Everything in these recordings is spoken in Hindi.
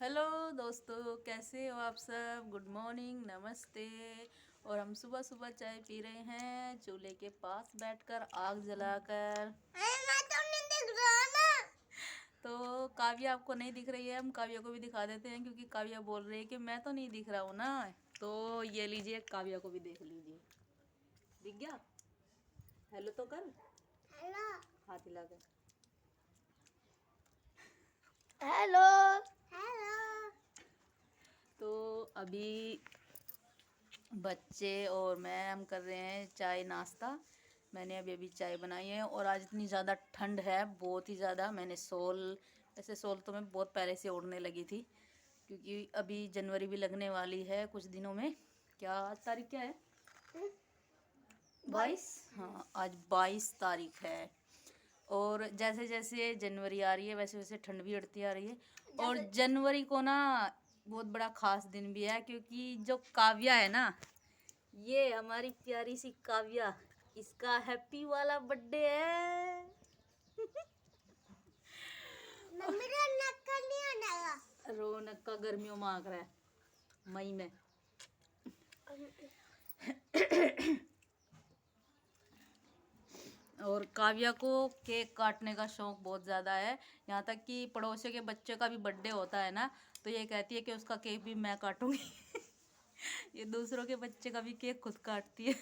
हेलो दोस्तों, कैसे हो आप सब। गुड मॉर्निंग, नमस्ते। और हम सुबह सुबह चाय पी रहे हैं चूल्हे के पास बैठकर आग जलाकर। मैं तो नहीं दिख रहा ना। तो काव्या आपको नहीं दिख रही है, हम काव्या को भी दिखा देते हैं क्योंकि काव्या बोल रही है कि मैं तो नहीं दिख रहा हूँ ना। तो ये लीजिए, काव्या को भी देख लीजिए। दिख गया? हेलो तो कर, हेलो हाथ हिला कर। Hello hello. तो अभी बच्चे और मैं हम कर रहे हैं चाय नाश्ता। मैंने अभी अभी चाय बनाई है और आज इतनी ज़्यादा ठंड है, बहुत ही ज़्यादा। मैंने शॉल तो मैं बहुत पहले से ओढ़ने लगी थी क्योंकि अभी जनवरी भी लगने वाली है कुछ दिनों में। क्या आज तारीख क्या है? 22। हाँ, आज 22 तारीख है। और जैसे जैसे जनवरी आ रही है वैसे वैसे ठंड भी बढ़ती आ रही है। और जनवरी को ना बहुत बड़ा खास दिन भी है क्योंकि जो काव्या है ना, ये हमारी प्यारी सी काव्या, इसका हैप्पी वाला बर्थडे है। मम्मी का नक्का नहीं आना। रौनक का गर्मियों में आग रहा है, मई में। और काव्या को केक काटने का शौक बहुत ज़्यादा है। यहाँ तक कि पड़ोसियों के बच्चे का भी बर्थडे होता है ना, तो ये कहती है कि उसका केक भी मैं काटूंगी। ये दूसरों के बच्चे का भी केक खुद काटती है।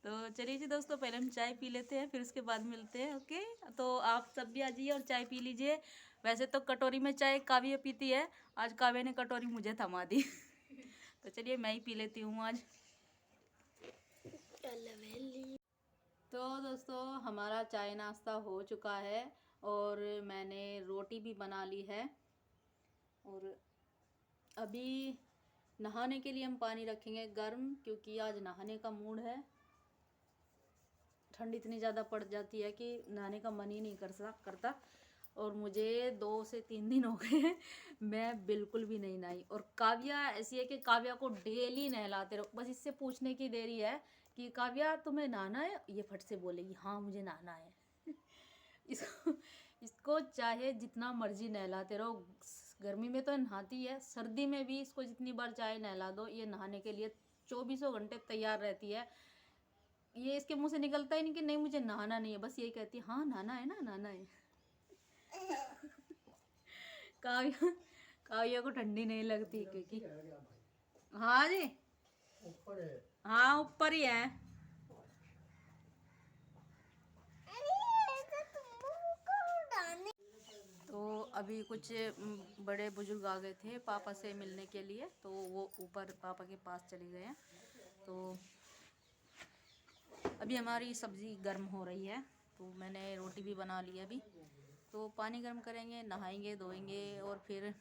तो चलिए जी दोस्तों, पहले हम चाय पी लेते हैं, फिर उसके बाद मिलते हैं। ओके, तो आप सब भी आ जाइए और चाय पी लीजिए। वैसे तो कटोरी में चाय काव्या पीती है, आज काव्या ने कटोरी मुझे थमा दी। तो चलिए मैं ही पी लेती हूँ आज। तो दोस्तों, हमारा चाय नाश्ता हो चुका है और मैंने रोटी भी बना ली है। और अभी नहाने के लिए हम पानी रखेंगे गर्म, क्योंकि आज नहाने का मूड है। ठंड इतनी ज़्यादा पड़ जाती है कि नहाने का मन ही नहीं करता। और मुझे 2 से 3 दिन हो गए हैं, मैं बिल्कुल भी नहीं नहाई। और काव्या ऐसी है कि काव्या को डेली नहलाते रहो, बस इससे पूछने की देरी है कि काव्या तुम्हें नहाना है, ये फट से बोलेगी हाँ मुझे नहाना है। इसको इसको चाहे जितना मर्जी नहलाते रहो, गर्मी में तो नहाती है, सर्दी में भी इसको जितनी बार चाहे नहला दो, ये नहाने के लिए 24 घंटे तैयार रहती है। ये इसके मुंह से निकलता ही नहीं कि नहीं मुझे नहाना नहीं है, बस यही कहती है हाँ नहाना है ना, नहाना है। काव्या काव्या को ठंडी नहीं लगती क्योंकि हाँ जी, हाँ ऊपर ही है। तो अभी कुछ बड़े बुजुर्ग आ गए थे पापा से मिलने के लिए, तो वो ऊपर पापा के पास चले गए हैं। तो अभी हमारी सब्ज़ी गर्म हो रही है, तो मैंने रोटी भी बना ली है अभी। तो पानी गर्म करेंगे, नहाएंगे धोएंगे और फिर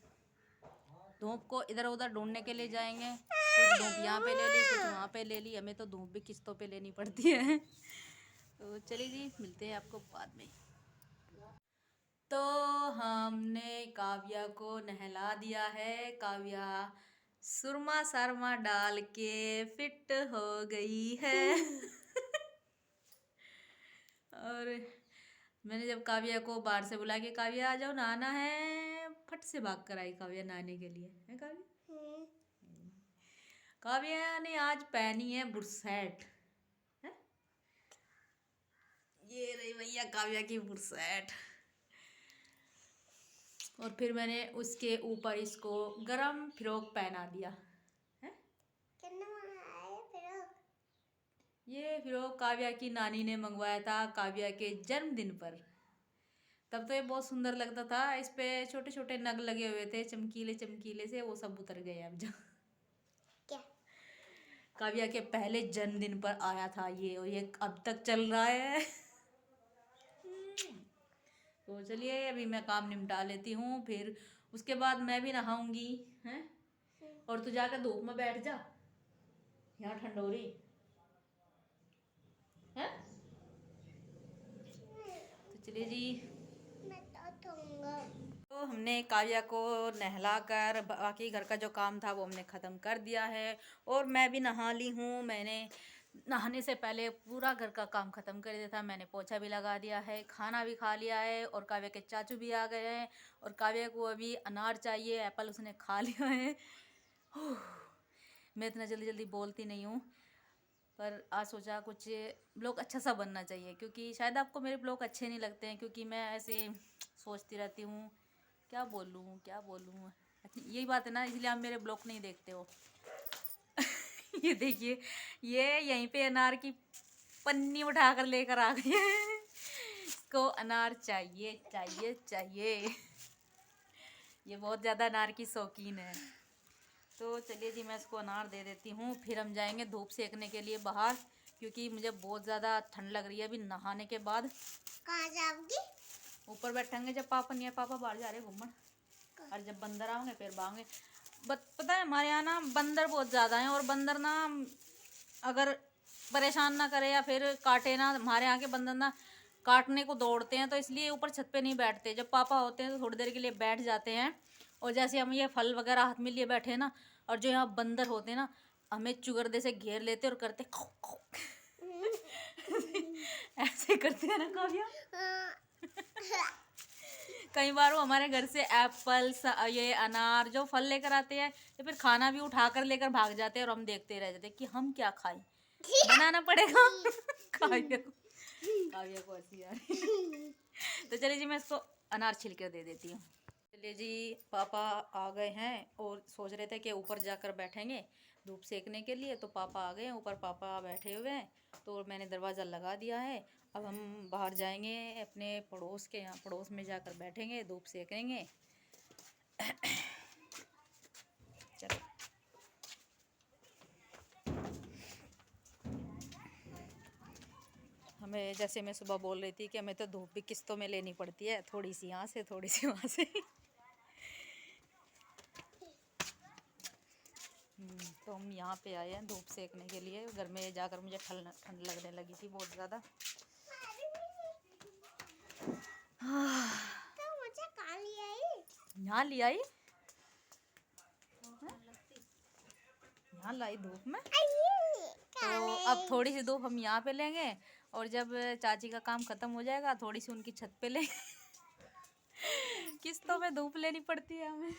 धूप को इधर उधर ढूंढने के लिए जाएंगे। कुछ धूप यहाँ पे ले ली, कुछ वहाँ पे ले ली, हमें तो धूप भी किस्तों पे लेनी पड़ती है। तो चलिए जी, मिलते हैं आपको बाद में। तो हमने काव्या को नहला दिया है। काव्या सुरमा शर्मा डाल के फिट हो गई है। और मैंने जब काव्या को बाहर से बुला के काव्या आ जाओ नहाना है, फट से भाग कर आई काव्या नहाने के लिए। है काव्या? काव्या ने आज पहनी है बुरसैट। है? ये रही भैया काव्या की बुरसैट। और फिर मैंने उसके ऊपर इसको गरम फ्रॉक पहना दिया है। ये फ्रॉक काव्या की नानी ने मंगवाया था काव्या के जन्मदिन पर। तब तो ये बहुत सुंदर लगता था, इस पे छोटे छोटे नग लगे हुए थे चमकीले चमकीले से, वो सब उतर गए अब। जो क्या? काव्या के पहले जन्मदिन पर आया था ये, और ये अब तक चल रहा है। तो चलिए अभी मैं काम निपटा लेती हूँ, फिर उसके बाद मैं भी नहाऊंगी हैं। और तू जाकर धूप में बैठ जा, यहाँ ठंड हो रही है। तो चलिए जी, मैं तो दूंगा। तो हमने काव्या को नहला कर बाकी घर का जो काम था वो हमने ख़त्म कर दिया है। और मैं भी नहा ली हूँ। मैंने नहाने से पहले पूरा घर का काम ख़त्म कर दिया था। मैंने पोछा भी लगा दिया है, खाना भी खा लिया है और काव्या के चाचू भी आ गए हैं और काव्या को अभी अनार चाहिए, एप्पल उसने खा लिया है। मैं इतना जल्दी जल्दी बोलती नहीं हूँ, पर आज सोचा कुछ ब्लॉग अच्छा सा बनना चाहिए, क्योंकि शायद आपको मेरे ब्लॉग अच्छे नहीं लगते हैं, क्योंकि मैं ऐसे सोचती रहती हूँ क्या बोलूँ क्या बोलूँ। यही बात है ना, इसलिए आप मेरे ब्लॉग नहीं देखते हो। ये देखिए, ये यहीं पे अनार की पन्नी उठा कर लेकर आ गई है। इसको अनार चाहिए चाहिए चाहिए। ये बहुत ज़्यादा अनार की शौकीन है। तो चलिए जी, मैं इसको अनार दे देती हूँ, फिर हम जाएंगे धूप सेकने के लिए बाहर, क्योंकि मुझे बहुत ज़्यादा ठंड लग रही है अभी नहाने के बाद। कहाँ जाओगी? ऊपर बैठेंगे जब पापा नहीं है, पापा बाहर जा रहे घूमने, और जब बंदर आओगे फिर भागेंगे। पता है हमारे यहाँ ना बंदर बहुत ज़्यादा हैं, और बंदर ना अगर परेशान ना करे या फिर काटे ना, हमारे यहाँ के बंदर ना काटने को दौड़ते हैं, तो इसलिए ऊपर छत पे नहीं बैठते। जब पापा होते हैं तो थोड़ी देर के लिए बैठ जाते हैं, और जैसे हम ये फल वगैरह हाथ में लिए बैठे हैं ना, और जो यहाँ बंदर होते हैं ना, हमें चुगरदे से घेर लेते और करते खाओ खाओ। ऐसे करते हैं ना काव्या। कई बार वो हमारे घर से एप्पल, ये अनार जो फल लेकर आते हैं, या फिर खाना भी उठा कर लेकर भाग जाते हैं, और हम देखते रह जाते हैं कि हम क्या खाएं, बनाना पड़ेगा। काव्या को हंसी आ रही। तो चलिए जी, मैं इसको अनार छिल कर दे देती हूँ। चलिए जी, पापा आ गए हैं और सोच रहे थे कि ऊपर जाकर बैठेंगे धूप सेकने के लिए, तो पापा आ गए हैं ऊपर, पापा बैठे हुए हैं, तो मैंने दरवाज़ा लगा दिया है। अब हम बाहर जाएंगे अपने पड़ोस के यहाँ, पड़ोस में जाकर बैठेंगे, धूप सेकेंगे। चलो हमें, जैसे मैं सुबह बोल रही थी कि हमें तो धूप भी किस्तों में लेनी पड़ती है, थोड़ी सी यहाँ से थोड़ी सी वहाँ से। तो हम यहाँ पे आए हैं धूप सेकने के लिए। घर में जाकर मुझे ठंड लगने लगी थी बहुत ज़्यादा। तो मुझे कहाँ ले आई? यहाँ ले आई, यहाँ लाई धूप में। तो अब थोड़ी सी धूप हम यहाँ पे लेंगे, और जब चाची का काम खत्म हो जाएगा थोड़ी सी उनकी छत पे लेंगे। किस्तों में धूप लेनी पड़ती है हमें।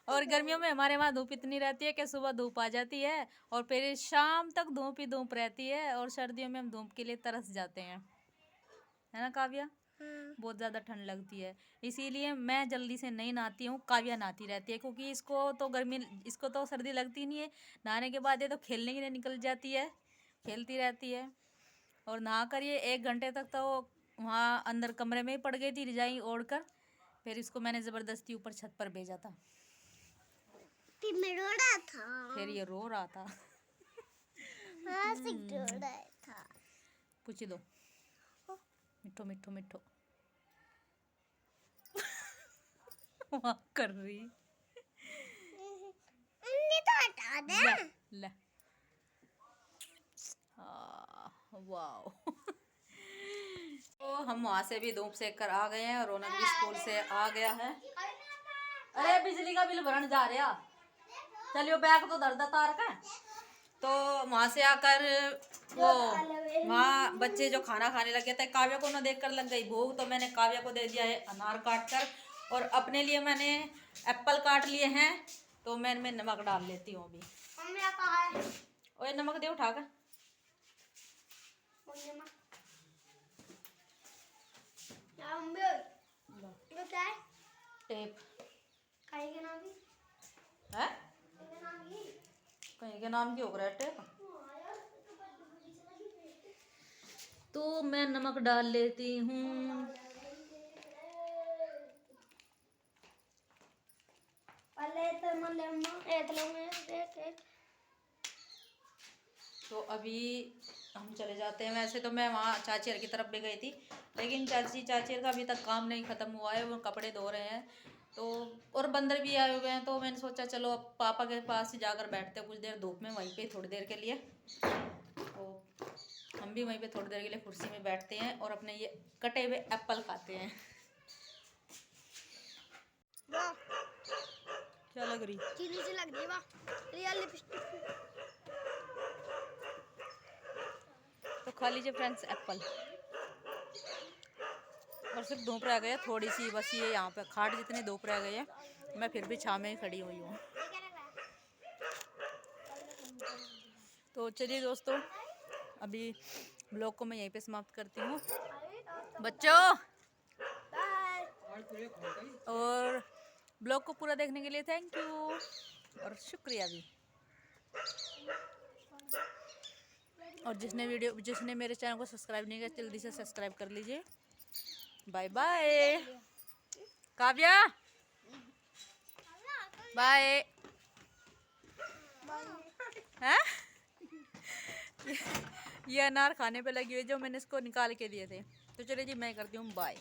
और गर्मियों में हमारे वहाँ धूप इतनी रहती है कि सुबह धूप आ जाती है और फिर शाम तक धूप ही धूप रहती है, और सर्दियों में हम धूप के लिए तरस जाते हैं, है ना काव्या। बहुत ज़्यादा ठंड लगती है, इसीलिए मैं जल्दी से नहीं नहाती हूँ, काव्या नहाती रहती है, क्योंकि इसको तो सर्दी लगती नहीं है। नहाने के बाद ये तो खेलने के लिए निकल जाती है, खेलती रहती है। और नहा कर ये 1 घंटे तक तो वहाँ अंदर कमरे में ही पड़ गई थी रजाई ओढ़ कर, फिर इसको मैंने ज़बरदस्ती ऊपर छत पर भेजा था। फिर मैं रो रहा था। फिर ये रो रहा था। हाँ, रो रहा था। पूछ दो, मिठो मिठो मिठो। वहाँ कर रही। तो हटा दे। ले वाओ। तो हम वहाँ से भी धूप सेक कर आ गए हैं, और रौनक भी स्कूल से आ गया है। अरे बिजली का बिल भरने जा रहा, चलियो बैग तो दर्द तार का। तो वहाँ से आकर वो वहाँ बच्चे जो खाना खाने लगे थे, काव्या को ना देखकर लग गई भूख, तो मैंने काव्या को दे दिया है अनार काट कर, और अपने लिए मैंने एप्पल काट लिए हैं, तो मैं इनमें नमक डाल लेती हूँ अभी। ओए नमक दे उठा कर। टेप है, कहीं के नाम की हो रहा है टेप। तो मैं नमक डाल लेती हूँ। तो अभी हम चले जाते हैं। वैसे तो मैं वहाँ चाचीर की तरफ भी गई थी, लेकिन चाचीर का अभी तक काम नहीं ख़त्म हुआ है, वो कपड़े धो रहे हैं। तो और बंदर भी आए हुए हैं, तो मैंने सोचा चलो अब पापा के पास ही जाकर बैठते हैं कुछ देर धूप में, वहीं पे थोड़ी देर के लिए। तो हम भी वहीं पे थोड़ी देर के लिए कुर्सी में बैठते हैं और अपने ये कटे हुए एप्पल खाते हैं। क्या लग रही? चीनी से लग रही है। वाह, रियल लिपस्टिक। खा लीजिए फ्रेंड्स एप्पल। और सिर्फ धूप रह गई है थोड़ी सी, बस ये यहाँ पे खाट जितनी धूप रह गई है, मैं फिर भी छाँव में ही खड़ी हुई हूँ। तो चलिए दोस्तों, अभी ब्लॉग को मैं यहीं पे समाप्त करती हूँ बच्चों, और ब्लॉग को पूरा देखने के लिए थैंक यू और शुक्रिया भी। और जिसने मेरे चैनल को सब्सक्राइब नहीं किया जल्दी से सब्सक्राइब कर लीजिए। Bye bye Kavya, bye. हैं? ये अनार खाने पे लगी हुई जो मैंने इसको निकाल के दिए थे। तो चलिए जी, मैं करती हूँ बाय।